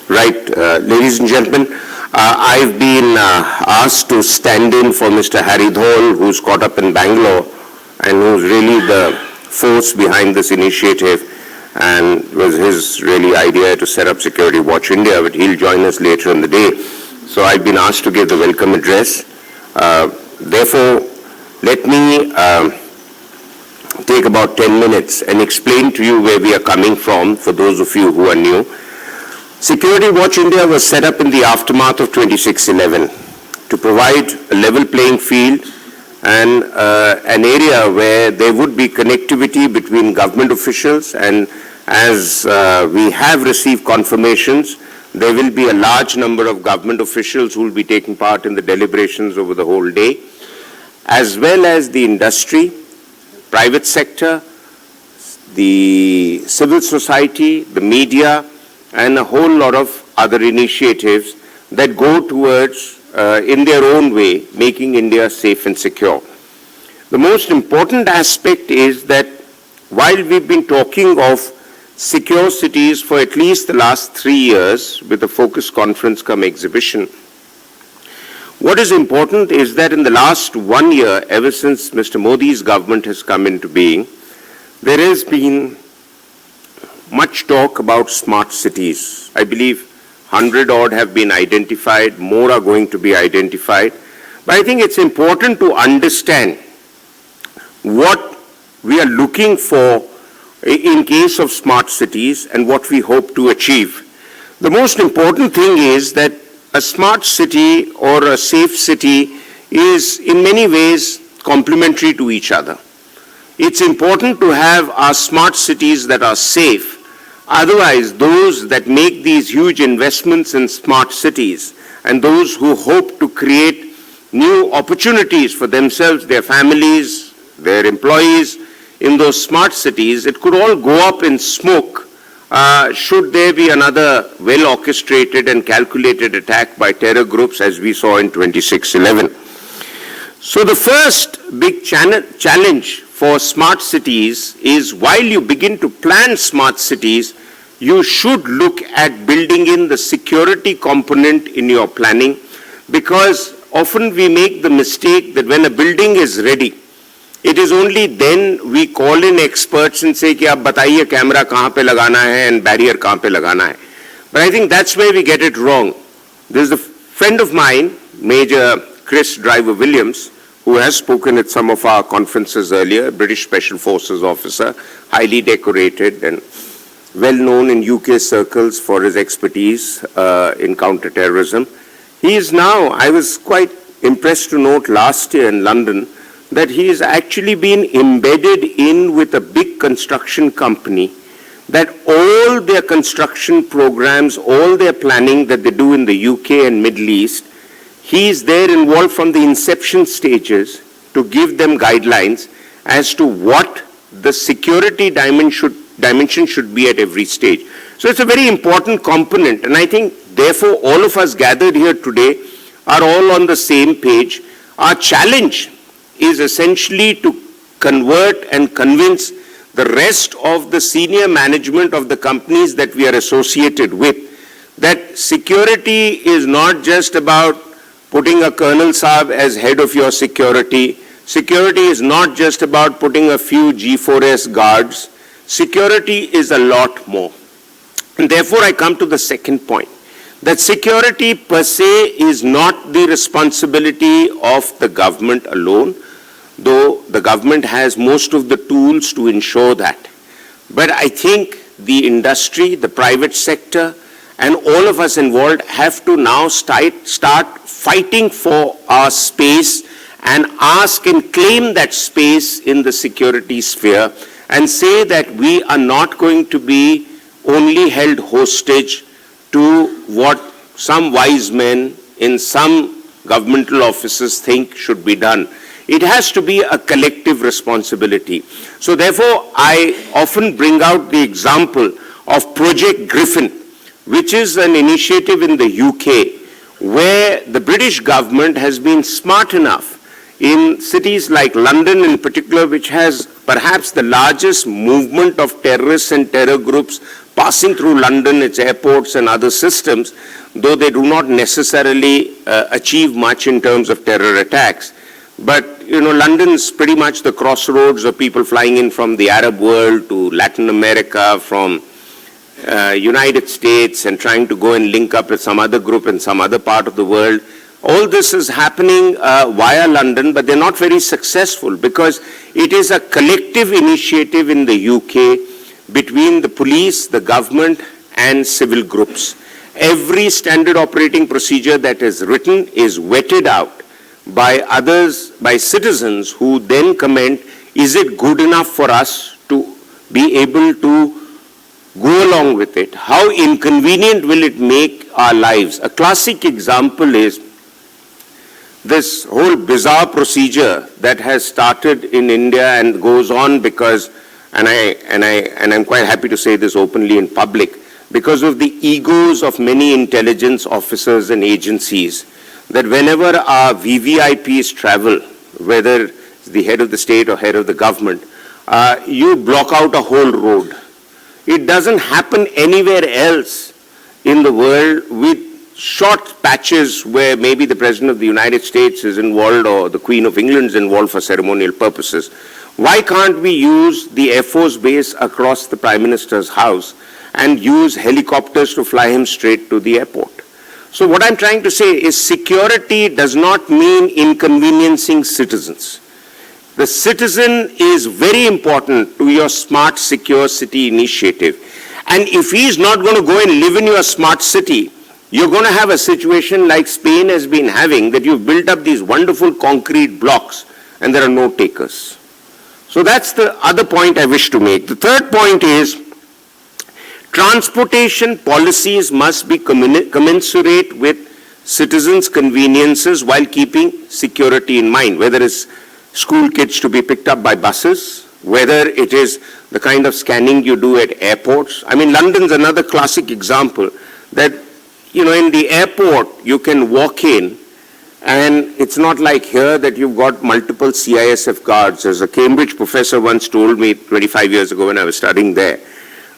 Right, ladies and gentlemen, I've been asked to stand in for Mr. Harry Dhol, who's caught up in Bangalore and who's really the force behind this initiative, and it was his really idea to set up Security Watch India, but he'll join us later in the day. So I've been asked to give the welcome address. Therefore, let me take about 10 minutes and explain to you where we are coming from for those of you who are new. Security Watch India was set up in the aftermath of 26/11 to provide a level playing field and an area where there would be connectivity between government officials, and as we have received confirmations, there will be a large number of government officials who will be taking part in the deliberations over the whole day, as well as the industry, private sector, the civil society, the media, and a whole lot of other initiatives that go towards, in their own way, making India safe and secure. The most important aspect is that while we've been talking of secure cities for at least the last 3 years with the focus conference cum exhibition, what is important is that in the last 1 year, ever since Mr. Modi's government has come into being, there has been much talk about smart cities. I believe 100 odd have been identified, more are going to be identified. But I think it's important to understand what we are looking for in case of smart cities and what we hope to achieve. The most important thing is that a smart city or a safe city is in many ways complementary to each other. It's important to have our smart cities that are safe. Otherwise, those that make these huge investments in smart cities and those who hope to create new opportunities for themselves, their families, their employees in those smart cities, it could all go up in smoke should there be another well-orchestrated and calculated attack by terror groups as we saw in 26/11. So the first big challenge for smart cities is while you begin to plan smart cities, you should look at building in the security component in your planning, because often we make the mistake that when a building is ready, it is only then we call in experts and say कि आप बताइए camera कहाँ पे लगाना है and barrier कहाँ पे लगाना है. But I think that's where we get it wrong. There's a friend of mine, Major Chris Driver Williams, who has spoken at some of our conferences earlier, British Special Forces officer, highly decorated and well known in UK circles for his expertise in counter-terrorism. He is now, I was quite impressed to note last year in London, that he has actually been embedded in with a big construction company, that all their construction programs, all their planning that they do in the UK and Middle East, he is there involved from the inception stages to give them guidelines as to what the security dimension should be at every stage. So it's a very important component, and I think therefore all of us gathered here today are all on the same page. Our challenge is essentially to convert and convince the rest of the senior management of the companies that we are associated with that security is not just about putting a Colonel Saab as head of your security. Security is not just about putting a few G4S guards. Security is a lot more. And therefore I come to the second point, that security per se is not the responsibility of the government alone, though the government has most of the tools to ensure that. But I think the industry, the private sector, and all of us involved have to now start fighting for our space and ask and claim that space in the security sphere and say that we are not going to be only held hostage to what some wise men in some governmental offices think should be done. It has to be a collective responsibility. So therefore, I often bring out the example of Project Griffin, which is an initiative in the UK where the British government has been smart enough in cities like London in particular, which has perhaps the largest movement of terrorists and terror groups passing through London, its airports and other systems, though they do not necessarily achieve much in terms of terror attacks. But, London's pretty much the crossroads of people flying in from the Arab world to Latin America, from United States, and trying to go and link up with some other group in some other part of the world. All this is happening via London, but they're not very successful because it is a collective initiative in the UK between the police, the government, and civil groups. Every standard operating procedure that is written is vetted out by others, by citizens who then comment, is it good enough for us to be able to go along with it? How inconvenient will it make our lives? A classic example is this whole bizarre procedure that has started in India and goes on because, and I'm quite happy to say this openly in public, because of the egos of many intelligence officers and agencies, that whenever our VVIPs travel, whether it's the head of the state or head of the government, you block out a whole road. It doesn't happen anywhere else in the world with short patches where maybe the President of the United States is involved or the Queen of England is involved for ceremonial purposes. Why can't we use the Air Force base across the Prime Minister's house and use helicopters to fly him straight to the airport? So what I'm trying to say is security does not mean inconveniencing citizens. The citizen is very important to your smart, secure city initiative. And if he's not going to go and live in your smart city, you're going to have a situation like Spain has been having, that you've built up these wonderful concrete blocks and there are no takers. So that's the other point I wish to make. The third point is transportation policies must be commensurate with citizens' conveniences while keeping security in mind, whether it's school kids to be picked up by buses, whether it is the kind of scanning you do at airports. I mean, London's another classic example that, in the airport, you can walk in and it's not like here that you've got multiple CISF guards. As a Cambridge professor once told me 25 years ago when I was studying there,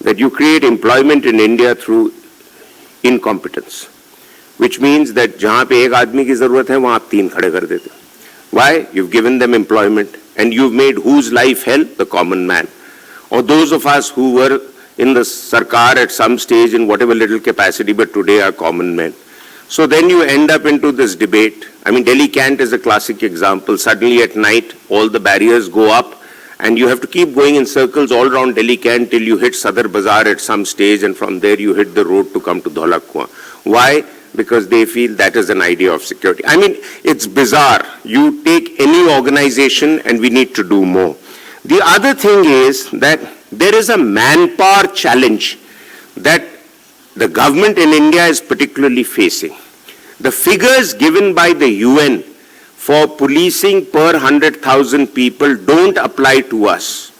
that you create employment in India through incompetence, which means that जहाँ पे एक आदमी की ज़रूरत है वहाँ आप तीन खड़े कर देते. Why? You've given them employment and you've made whose life hell? The common man. Or those of us who were in the Sarkar at some stage in whatever little capacity but today are common men. So then you end up into this debate. I mean, Delhi Cant is a classic example. Suddenly at night all the barriers go up and you have to keep going in circles all around Delhi Cant till you hit Sadar Bazaar at some stage and from there you hit the road to come to Dhola Kuan. Why? Because they feel that is an idea of security. I mean, it's bizarre. You take any organization and we need to do more. The other thing is that there is a manpower challenge that the government in India is particularly facing. The figures given by the UN for policing per 100,000 people don't apply to us.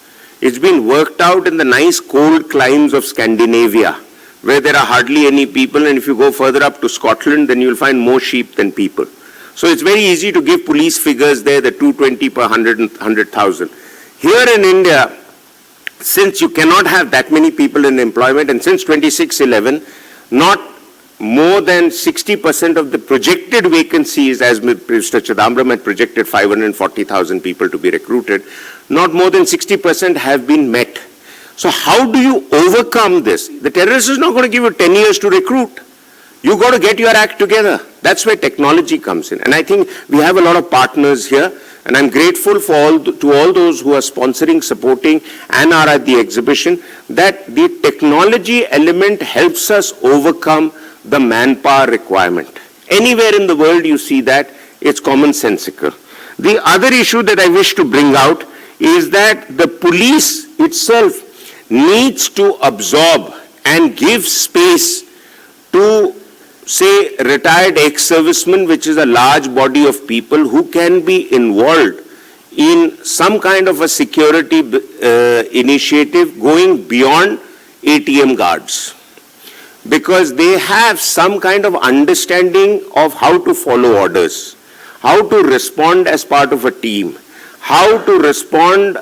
It's been worked out in the nice cold climes of Scandinavia, where there are hardly any people, and if you go further up to Scotland, then you'll find more sheep than people. So it's very easy to give police figures there, the 220 per 100,000. Here in India, since you cannot have that many people in employment, and since 2611, not more than 60% of the projected vacancies, as Mr. Chidambaram had projected 540,000 people to be recruited, not more than 60% have been met. So how do you overcome this? The terrorist is not going to give you 10 years to recruit. You've got to get your act together. That's where technology comes in. And I think we have a lot of partners here. And I'm grateful to all those who are sponsoring, supporting, and are at the exhibition, that the technology element helps us overcome the manpower requirement. Anywhere in the world you see that, it's commonsensical. The other issue that I wish to bring out is that the police itself needs to absorb and give space to, say, retired ex-servicemen, which is a large body of people who can be involved in some kind of a security initiative going beyond ATM guards, because they have some kind of understanding of how to follow orders, how to respond as part of a team, how to respond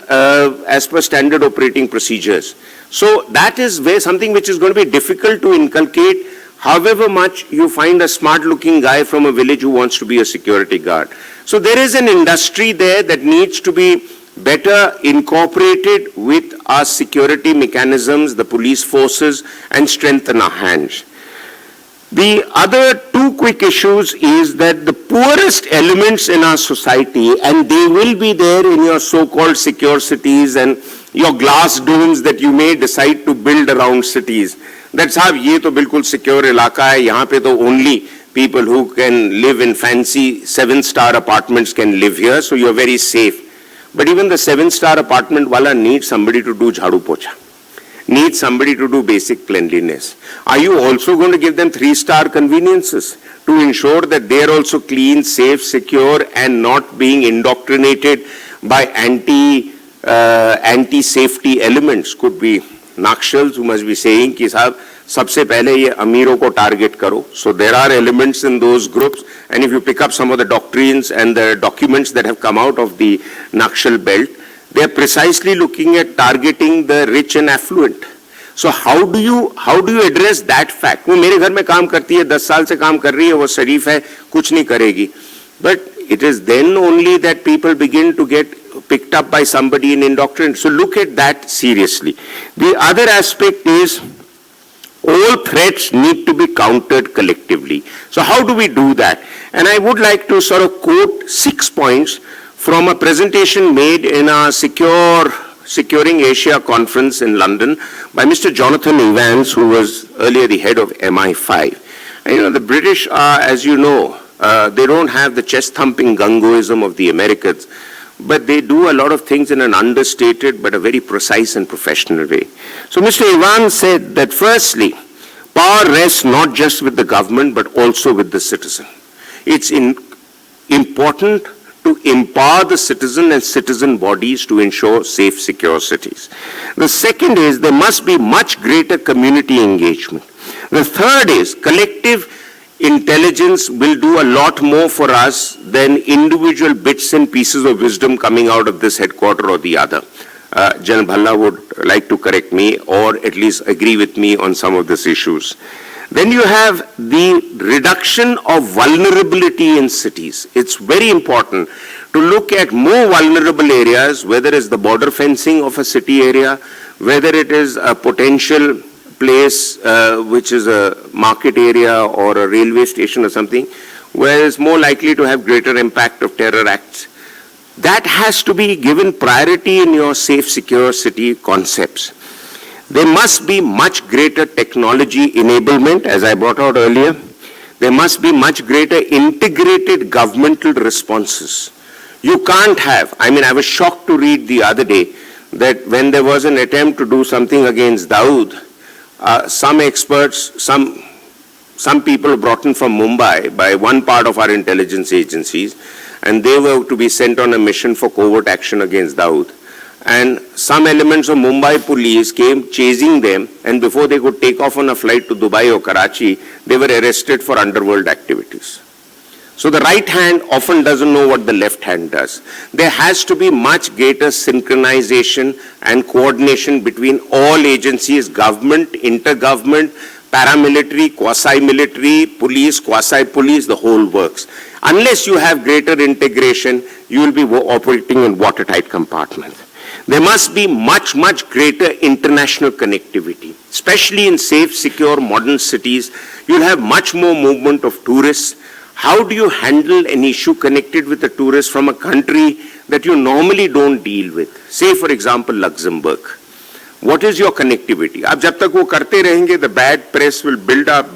as per standard operating procedures. So that is where something which is going to be difficult to inculcate, however much you find a smart-looking guy from a village who wants to be a security guard. So there is an industry there that needs to be better incorporated with our security mechanisms, the police forces, and strengthen our hands. The other two quick issues is that the poorest elements in our society, and they will be there in your so-called secure cities and your glass domes that you may decide to build around cities. That साहब ये तो बिल्कुल secure इलाका है, यहाँ पे तो only people who can live in fancy 7-star apartments can live here, so you're very safe. But even the 7-star apartment wala needs somebody to do jhadu pocha, needs somebody to do basic cleanliness. Are you also going to give them 3-star conveniences to ensure that they are also clean, safe, secure, and not being indoctrinated by anti-safety elements? Could be Nakshals who must be saying कि साहब सबसे पहले ये अमीरों को target करो. So there are elements in those groups, and if you pick up some of the doctrines and the documents that have come out of the Nakshal belt, they are precisely looking at targeting the rich and affluent. So how do you address that fact? वो मेरे घर में काम करती है, 10 साल से काम कर रही है, वो शरीफ है, कुछ नहीं करेगी. But it is then only that people begin to get picked up by somebody in indoctrination. So look at that seriously. The other aspect is all threats need to be countered collectively. So how do we do that? And I would like to sort of quote 6 points from a presentation made in our Securing Asia conference in London by Mr. Jonathan Evans, who was earlier the head of MI5. And the British are, as you know, they don't have the chest-thumping gungoism of the Americans, but they do a lot of things in an understated but a very precise and professional way. So Mr. Evans said that firstly, power rests not just with the government but also with the citizen. It's important to empower the citizen and citizen bodies to ensure safe, secure cities. The second is there must be much greater community engagement. The third is collective intelligence will do a lot more for us than individual bits and pieces of wisdom coming out of this headquarter or the other. General Bhalla would like to correct me or at least agree with me on some of these issues. Then you have the reduction of vulnerability in cities. It's very important to look at more vulnerable areas, whether it's the border fencing of a city area, whether it is a potential place which is a market area or a railway station or something, where it's more likely to have greater impact of terror acts. That has to be given priority in your safe, secure city concepts. There must be much greater technology enablement, as I brought out earlier. There must be much greater integrated governmental responses. You can't have, I was shocked to read the other day that when there was an attempt to do something against Dawood, some experts, some people brought in from Mumbai by one part of our intelligence agencies, and they were to be sent on a mission for covert action against Dawood. And some elements of Mumbai police came chasing them, and before they could take off on a flight to Dubai or Karachi, they were arrested for underworld activities. So the right hand often doesn't know what the left hand does. There has to be much greater synchronization and coordination between all agencies, government, intergovernment, paramilitary, quasi-military, police, quasi-police, the whole works. Unless you have greater integration, you will be operating in watertight compartments. There must be much greater international connectivity, especially in safe, secure, modern cities. You'll have much more movement of tourists. How do you handle an issue connected with a tourist from a country that you normally don't deal with? Say, for example, Luxembourg. What is your connectivity? अब जब तक वो करते रहेंगे, the bad press will build up,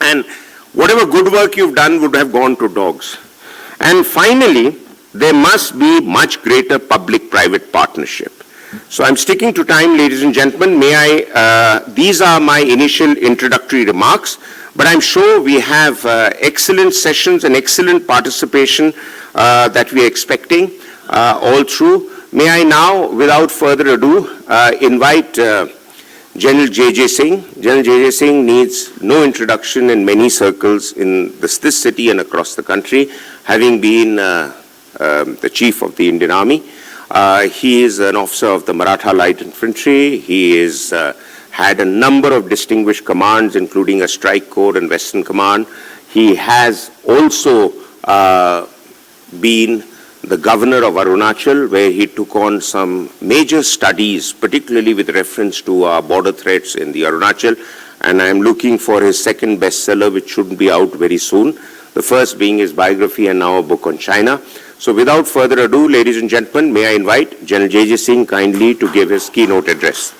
and whatever good work you've done would have gone to dogs. And finally, there must be much greater public-private partnership. So I'm sticking to time, ladies and gentlemen. These are my initial introductory remarks, but I'm sure we have excellent sessions and excellent participation that we are expecting all through. May I now, without further ado, invite General J.J. Singh. General J.J. Singh needs no introduction in many circles in this city and across the country, having been the Chief of the Indian Army. He is an officer of the Maratha Light Infantry. He is had a number of distinguished commands, including a strike corps and Western Command. He has also been the governor of Arunachal, where he took on some major studies, particularly with reference to our border threats in the Arunachal. And I am looking for his second bestseller, which should be out very soon. The first being his biography and now a book on China. So without further ado, ladies and gentlemen, may I invite General J.J. Singh kindly to give his keynote address.